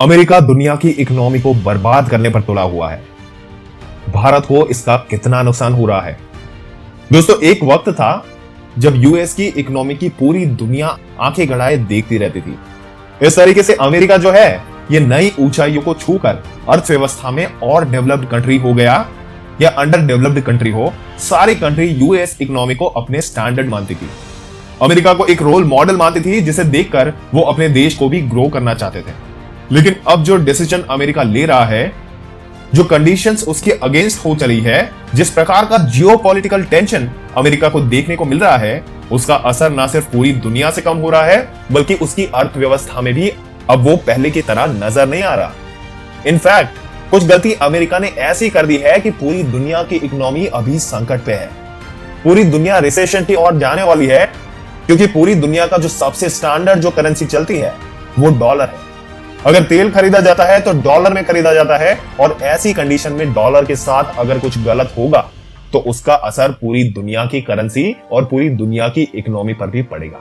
America दुनिया की economy को बर्बाद करने पर तुला हुआ है। भारत को इसका कितना नुकसान हो रहा है। दोस्तों, एक वक्त था जब यूएस की इकोनॉमी की पूरी दुनिया आंखें गड़ाए देखती रहती थी। इस तरीके से अमेरिका जो है ये नई ऊंचाइयों को छूकर अर्थव्यवस्था में और डेवलप्ड कंट्री हो गया या अंडर डेवलप्ड कंट्री हो, सारी कंट्री यूएस इकोनॉमी को अपने स्टैंडर्ड मानती थी। अमेरिका को एक रोल मॉडल मानती थी जिसे देखकर वो अपने देश को भी ग्रो करना चाहते थे। लेकिन अब जो डिसीजन अमेरिका ले रहा है, जो कंडीशंस उसके अगेंस्ट हो चली है, जिस प्रकार का जियोपॉलिटिकल टेंशन अमेरिका को देखने को मिल रहा है, उसका असर ना सिर्फ पूरी दुनिया से कम हो रहा है बल्कि उसकी अर्थव्यवस्था में भी अब वो पहले की तरह नजर नहीं आ रहा। इनफैक्ट कुछ गलती अमेरिका ने ऐसी कर दी है कि पूरी दुनिया की इकोनॉमी अभी संकट पे है। पूरी दुनिया रिसेशन की ओर जाने वाली है क्योंकि पूरी दुनिया का जो सबसे स्टैंडर्ड जो करेंसी चलती है वो डॉलर है। अगर तेल खरीदा जाता है तो डॉलर में खरीदा जाता है और ऐसी कंडीशन में डॉलर के साथ अगर कुछ गलत होगा तो उसका असर पूरी दुनिया की करेंसी और पूरी दुनिया की इकोनॉमी पर भी पड़ेगा।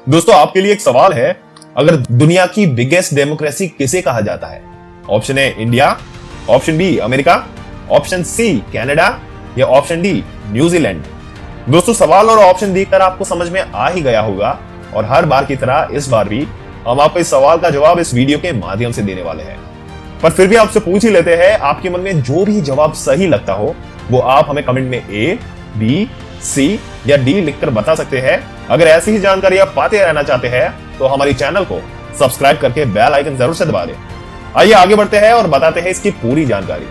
दोस्तों, आपके लिए एक सवाल है, अगर दुनिया की बिगेस्ट डेमोक्रेसी किसे कहा जाता है? Option A India, option B America, option C Canada या ऑप्शन डी न्यूजीलैंड। दोस्तों, सवाल और ऑप्शन देखकर आपको समझ में आ ही गया होगा और हर बार की तरह इस बार भी हम आपको इस सवाल का जवाब इस वीडियो के माध्यम से देने वाले हैं। पर फिर भी आपसे पूछ ही लेते हैं, आपके मन में जो भी जवाब सही लगता हो वो आप हमें कमेंट में ए, बी, सी या डी लिखकर बता सकते हैं। अगर ऐसी ही जानकारी आप पाते रहना चाहते हैं तो हमारी चैनल को सब्सक्राइब करके बेल आइकन जरूर से दबा दें। आइए आगे बढ़ते हैं और बताते हैं इसकी पूरी जानकारी।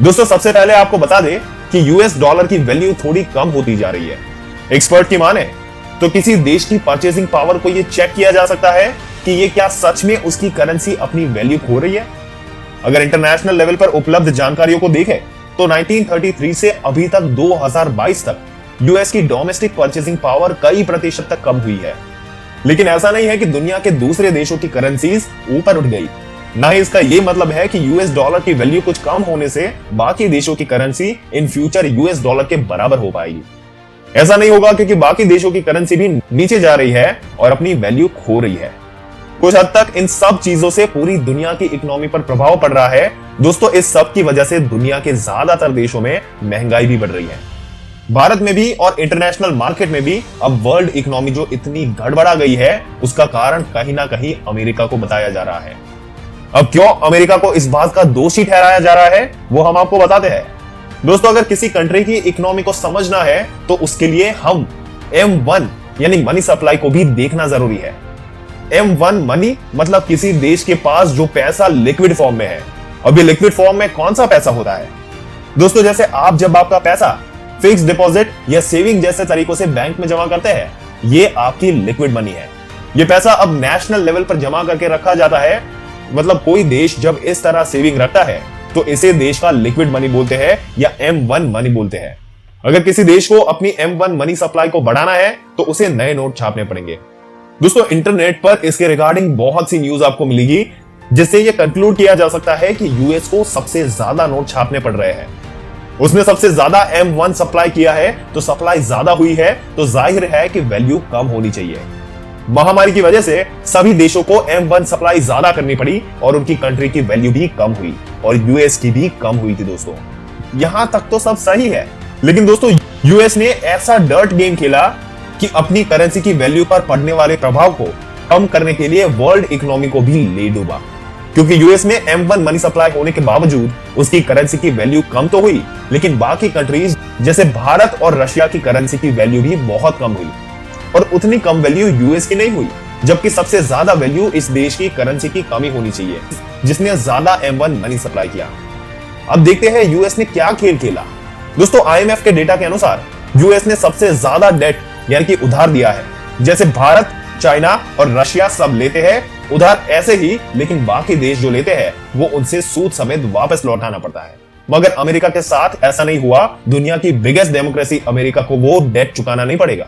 दोस्तों, सबसे पहले आपको बता दें कि यूएस डॉलर की वैल्यू थोड़ी कम होती जा रही है। एक्सपर्ट की माने तो किसी देश की परचेसिंग पावर को यह चेक किया जा सकता है कि ये क्या सच में उसकी करेंसी अपनी वैल्यू खो रही है। अगर इंटरनेशनल लेवल पर उपलब्ध जानकारियों को देखें तो 1933 से अभी तक 2022 तक यूएस की डोमेस्टिक परचेसिंग पावर कई प्रतिशत तक कम हुई है। लेकिन ऐसा नहीं है कि दुनिया के दूसरे देशों की करेंसीज ऊपर उठ गई। ना ही इसका यह मतलब है कि यूएस डॉलर की वैल्यू कुछ कम होने से बाकी देशों की currency in future US dollar के बराबर हो पाएगी। ऐसा नहीं होगा क्योंकि बाकी देशों की करेंसी भी नीचे जा रही है और अपनी वैल्यू खो रही है। कुछ हद तक इन सब चीजों से पूरी दुनिया की इकोनॉमी पर प्रभाव पड़ रहा है। दोस्तों, इस सब की वजह से दुनिया के ज्यादातर देशों में महंगाई भी बढ़ रही है। भारत में भी और इंटरनेशनल मार्केट में भी अब वर्ल्ड इकोनॉमी जो इतनी गड़बड़ा गई है उसका कारण कहीं ना कहीं अमेरिका को बताया जा रहा है। अब क्यों अमेरिका को इस बात का दोषी ठहराया जा रहा है वो हम आपको बताते हैं। दोस्तों, अगर किसी कंट्री की इकोनॉमी को समझना है तो उसके लिए हम M1 यानी मनी सप्लाई को भी देखना जरूरी है। M1 मनी मतलब किसी देश के पास जो पैसा लिक्विड फॉर्म में है। अब ये लिक्विड फॉर्म में कौन सा पैसा होता है? दोस्तों, जैसे आप जब आपका पैसा फिक्स डिपॉजिट या सेविंग जैसे तरीकों से बैंक में जमा करते हैं, ये आपकी लिक्विड मनी है। ये पैसा अब नेशनल लेवल पर जमा करके रखा जाता है। मतलब कोई देश जब इस तरह सेविंग रखता है तो इसे देश का लिक्विड मनी बोलते हैं या M1 मनी बोलते हैं। अगर किसी देश को अपनी M1 मनी सप्लाई को बढ़ाना है तो उसे नए नोट छापने पड़ेंगे। दोस्तों, इंटरनेट पर इसके रिगार्डिंग बहुत सी न्यूज आपको मिलेगी जिससे यह कंक्लूड किया जा सकता है कि यूएस को सबसे ज्यादा नोट छापने पड़ रहे हैं। उसने सबसे ज्यादा M1 सप्लाई किया है तो सप्लाई ज्यादा हुई है तो जाहिर है कि वैल्यू कम होनी चाहिए। महामारी की वजह से सभी देशों को M1 सप्लाई ज्यादा करनी पड़ी और उनकी कंट्री की वैल्यू भी कम हुई और यूएस की भी कम हुई थी। दोस्तों, यहां तक तो सब सही है, लेकिन दोस्तों यूएस ने ऐसा डर्ट गेम खेला कि अपनी करेंसी की वैल्यू पर पड़ने वाले प्रभाव को कम करने के लिए वर्ल्ड इकोनॉमी को भी ले डूबा। क्योंकि यूएस में M1 मनी सप्लाई होने के बावजूद उसकी करेंसी की वैल्यू कम तो हुई, लेकिन बाकी कंट्रीज जैसे भारत और रशिया की करेंसी की वैल्यू भी बहुत कम हुई और उतनी कम वैल्यू यूएस की नहीं हुई, जबकि सबसे ज्यादा वैल्यू इस देश की करेंसी की कमी होनी चाहिए जिसने ज्यादा M1 मनी सप्लाई किया। अब देखते हैं यूएस ने क्या खेल खेला। दोस्तों, IMF के डेटा के अनुसार यूएस ने सबसे ज्यादा डेट यानी कि उधार दिया है। जैसे भारत, चाइना और रशिया सब लेते हैं उधार ऐसे ही, लेकिन बाकी देश जो लेते हैं वो उनसे सूद समेत वापस लौटाना पड़ता है। मगर अमेरिका के साथ ऐसा नहीं हुआ। दुनिया की बिगेस्ट डेमोक्रेसी अमेरिका को वो डेट चुकाना नहीं पड़ेगा।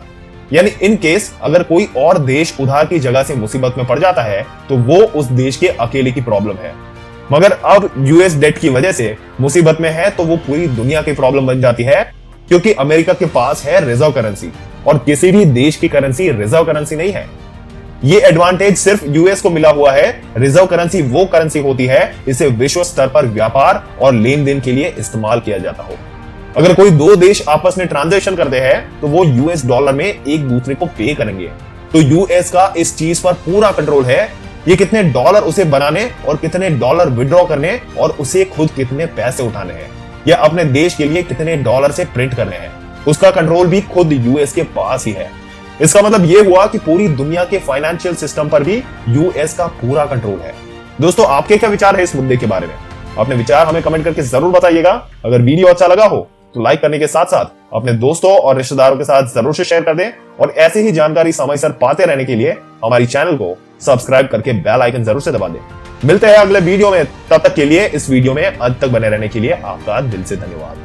यानी इन केस अगर कोई और देश उधार की जगह से मुसीबत में पड़ जाता है तो वो उस देश के अकेले की प्रॉब्लम है। मगर अब यूएस डेट की वजह से मुसीबत में है तो वो पूरी दुनिया की प्रॉब्लम बन जाती है, क्योंकि अमेरिका के पास है रिजर्व करेंसी और किसी भी देश की करेंसी रिजर्व करेंसी नहीं है। ये एडवांटेज सिर्फ यूएस को मिला हुआ है। रिजर्व करेंसी वो करेंसी होती है इसे विश्व स्तर पर व्यापार और लेन देन के लिए इस्तेमाल किया जाता हो। अगर कोई दो देश आपस में ट्रांजैक्शन करते हैं तो वो यूएस डॉलर में एक दूसरे को पे करेंगे। तो यूएस का इस चीज पर पूरा कंट्रोल है, ये कितने डॉलर उसे बनाने और कितने डॉलर विड्रॉ करने और उसे खुद कितने पैसे उठाने हैं या अपने देश के लिए कितने डॉलर से प्रिंट करने हैं, उसका कंट्रोल भी खुद यूएस के पास ही है। इसका मतलब यह हुआ कि पूरी दुनिया के फाइनेंशियल सिस्टम पर भी यूएस का पूरा कंट्रोल है। दोस्तों, आपके क्या विचार है इस मुद्दे के बारे में? अपने विचार हमें कमेंट करके जरूर बताइएगा। अगर वीडियो अच्छा लगा हो तो लाइक करने के साथ साथ अपने दोस्तों और रिश्तेदारों के साथ जरूर से शेयर कर दें और ऐसे ही जानकारी समय से पाते रहने के लिए हमारी चैनल को सब्सक्राइब करके बेल आइकन जरूर से दबा दें। मिलते हैं अगले वीडियो में, तब तक के लिए इस वीडियो में अंत तक बने रहने के लिए आपका दिल से धन्यवाद।